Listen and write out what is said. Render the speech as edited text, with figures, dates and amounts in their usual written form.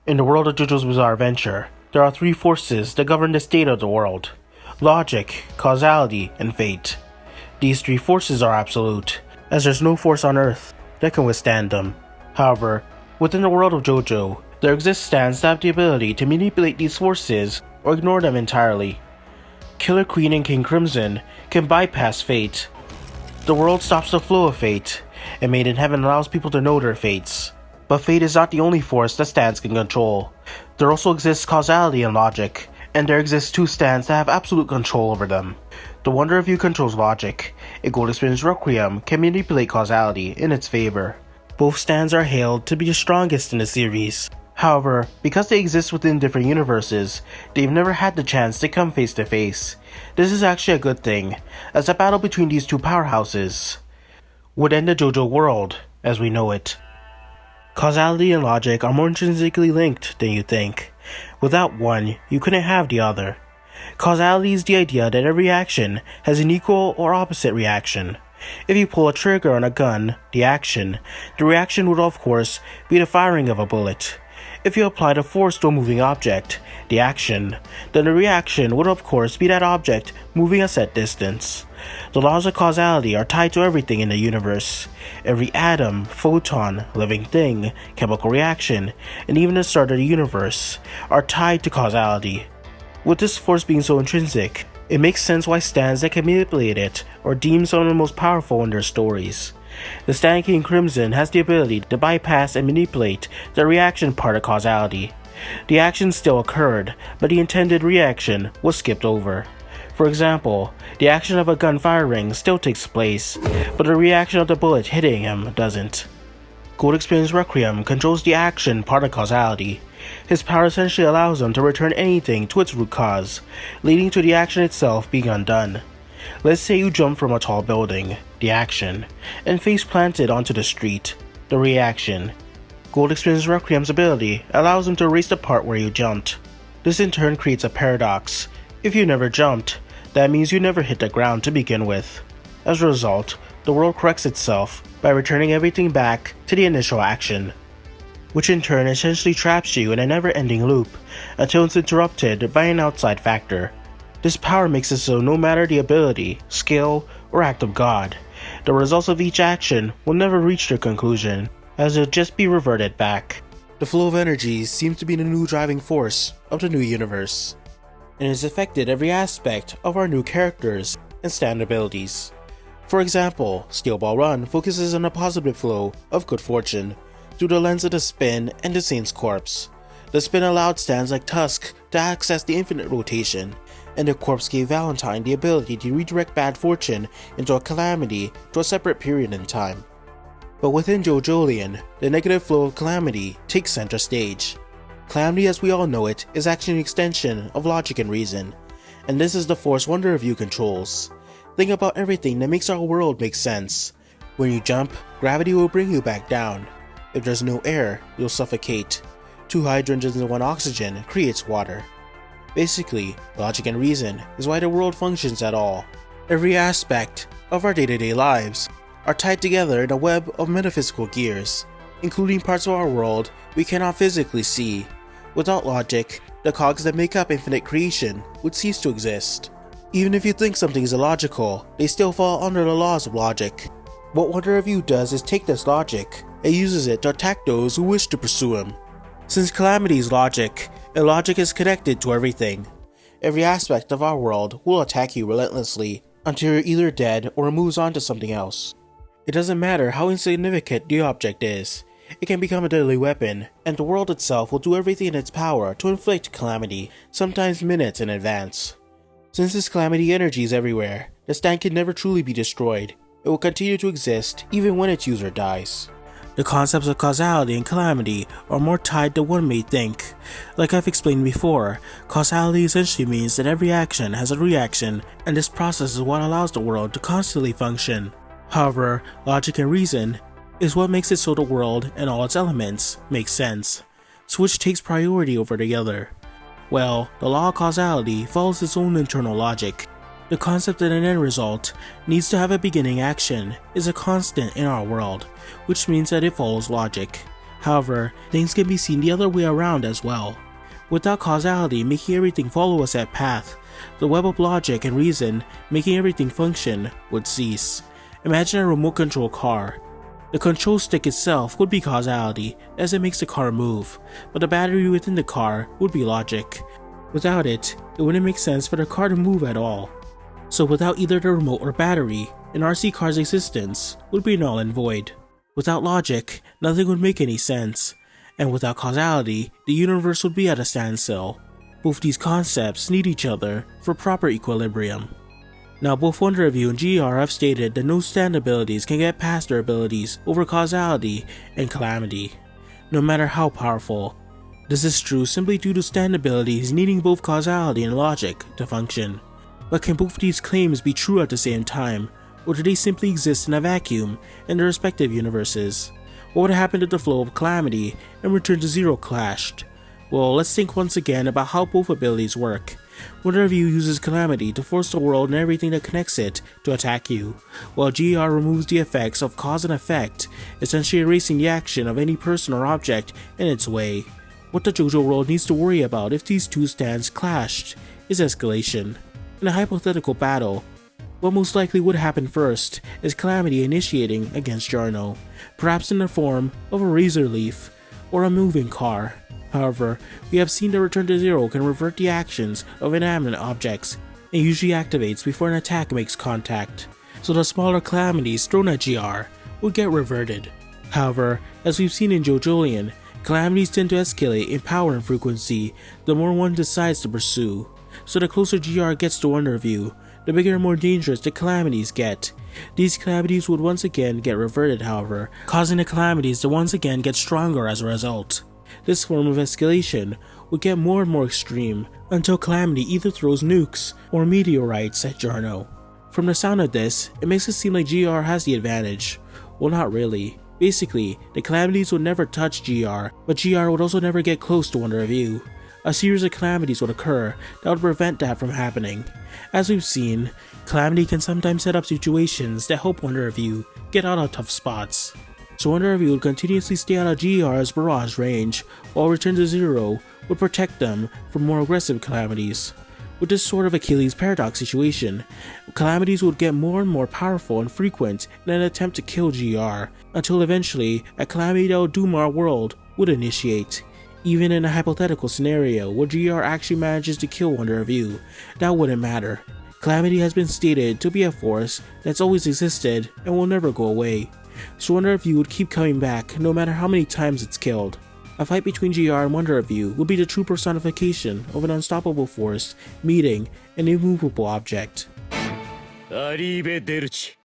In the world of Jojo's Bizarre Adventure, there are three forces that govern the state of the world: logic, causality, and fate. These three forces are absolute, as there's no force on Earth that can withstand them. However, within the world of Jojo, there exist stands that have the ability to manipulate these forces or ignore them entirely. Killer Queen and King Crimson can bypass fate. The world stops the flow of fate, and Made in Heaven allows people to know their fates. But fate is not the only force that stands can control. There also exists causality and logic, and there exist two stands that have absolute control over them. The W.O.U controls logic, a gold experience requiem can manipulate causality in its favor. Both stands are hailed to be the strongest in the series. However, because they exist within different universes, they've never had the chance to come face to face. This is actually a good thing, as the battle between these two powerhouses would end the Jojo world as we know it. Causality and logic are more intrinsically linked than you think. Without one, you couldn't have the other. Causality is the idea that every action has an equal or opposite reaction. If you pull a trigger on a gun, the reaction would of course be the firing of a bullet. If you applied a force to a moving object, then the reaction would of course be that object moving a set distance. The laws of causality are tied to everything in the universe. Every atom, photon, living thing, chemical reaction, and even the start of the universe are tied to causality. With this force being so intrinsic, it makes sense why stands that can manipulate it are deemed some of the most powerful in their stories. The stand King Crimson has the ability to bypass and manipulate the reaction part of causality. The action still occurred, but the intended reaction was skipped over. For example, the action of a gun firing still takes place, but the reaction of the bullet hitting him doesn't. Gold Experience Requiem controls the action part of causality. His power essentially allows him to return anything to its root cause, leading to the action itself being undone. Let's say you jump from a tall building, the action, and face planted onto the street, the reaction. Gold Experience Requiem's ability allows him to erase the part where you jumped. This in turn creates a paradox. If you never jumped, that means you never hit the ground to begin with. As a result, the world corrects itself by returning everything back to the initial action, which in turn essentially traps you in a never-ending loop until it's interrupted by an outside factor. This power makes it so no matter the ability, skill, or act of God, the results of each action will never reach their conclusion, as it'll just be reverted back. The flow of energy seems to be the new driving force of the new universe, and has affected every aspect of our new characters and stand abilities. For example, Steel Ball Run focuses on a positive flow of good fortune through the lens of the spin and the Saint's corpse. The spin allowed stands like Tusk to access the infinite rotation, and the corpse gave Valentine the ability to redirect bad fortune into a calamity to a separate period in time. But within JoJolion, the negative flow of Calamity takes center stage. Calamity as we all know it is actually an extension of logic and reason, and this is the force W.O.U controls. Think about everything that makes our world make sense. When you jump, gravity will bring you back down. If there's no air, you'll suffocate. 2 hydrogens and 1 oxygen creates water. Basically, logic and reason is why the world functions at all. Every aspect of our day-to-day lives are tied together in a web of metaphysical gears, including parts of our world we cannot physically see. Without logic, the cogs that make up infinite creation would cease to exist. Even if you think something is illogical, they still fall under the laws of logic. What W.O.U does is take this logic and uses it to attack those who wish to pursue him. Since Calamity is logic, and logic is connected to everything, every aspect of our world will attack you relentlessly until you're either dead or it moves on to something else. It doesn't matter how insignificant the object is, it can become a deadly weapon, and the world itself will do everything in its power to inflict calamity, sometimes minutes in advance. Since this calamity energy is everywhere, the stand can never truly be destroyed. It will continue to exist even when its user dies. The concepts of causality and calamity are more tied than one may think. Like I've explained before, causality essentially means that every action has a reaction, and this process is what allows the world to constantly function. However, logic and reason is what makes it so the world and all its elements make sense, so which takes priority over the other. Well, the law of causality follows its own internal logic. The concept that an end result needs to have a beginning action is a constant in our world, which means that it follows logic. However, things can be seen the other way around as well. Without causality making everything follow a set path, the web of logic and reason making everything function would cease. Imagine a remote control car. The control stick itself would be causality as it makes the car move, but the battery within the car would be logic. Without it, it wouldn't make sense for the car to move at all. So without either the remote or battery, an RC car's existence would be null and void. Without logic, nothing would make any sense. And without causality, the universe would be at a standstill. Both these concepts need each other for proper equilibrium. Now both W.O.U and G.E.R have stated that no stand abilities can get past their abilities over causality and calamity, no matter how powerful. This is true simply due to stand abilities needing both causality and logic to function. But can both these claims be true at the same time, or do they simply exist in a vacuum in their respective universes? What would happen if the flow of Calamity and Return to Zero clashed? Well, let's think once again about how both abilities work. W.O.U uses Calamity to force the world and everything that connects it to attack you, while G.E.R removes the effects of cause and effect, essentially erasing the action of any person or object in its way. What the Jojo world needs to worry about if these two stands clashed is escalation. In a hypothetical battle, what most likely would happen first is Calamity initiating against Giorno, perhaps in the form of a razor leaf or a moving car. However, we have seen that Return to Zero can revert the actions of inanimate objects and usually activates before an attack makes contact, so the smaller calamities thrown at G.E.R would get reverted. However, as we've seen in JoJolian, calamities tend to escalate in power and frequency the more one decides to pursue, so the closer G.E.R gets to W.O.U, the bigger and more dangerous the calamities get. These calamities would once again get reverted, however, causing the calamities to once again get stronger as a result. This form of escalation would get more and more extreme until Calamity either throws nukes or meteorites at Giorno. From the sound of this, it makes it seem like G.E.R has the advantage. Well, not really. Basically, the calamities would never touch G.E.R, but G.E.R would also never get close to W.O.U. A series of calamities would occur that would prevent that from happening. As we've seen, Calamity can sometimes set up situations that help W.O.U get out of tough spots. So W.O.U would continuously stay out of G.E.R's barrage range, while Return to Zero would protect them from more aggressive calamities. With this sort of Achilles paradox situation, calamities would get more and more powerful and frequent in an attempt to kill G.E.R, until eventually a calamity that would doom our world would initiate. Even in a hypothetical scenario where G.E.R actually manages to kill W.O.U, that wouldn't matter. Calamity has been stated to be a force that's always existed and will never go away. So W.O.U would keep coming back no matter how many times it's killed. A fight between G.E.R and W.O.U would be the true personification of an unstoppable force meeting an immovable object.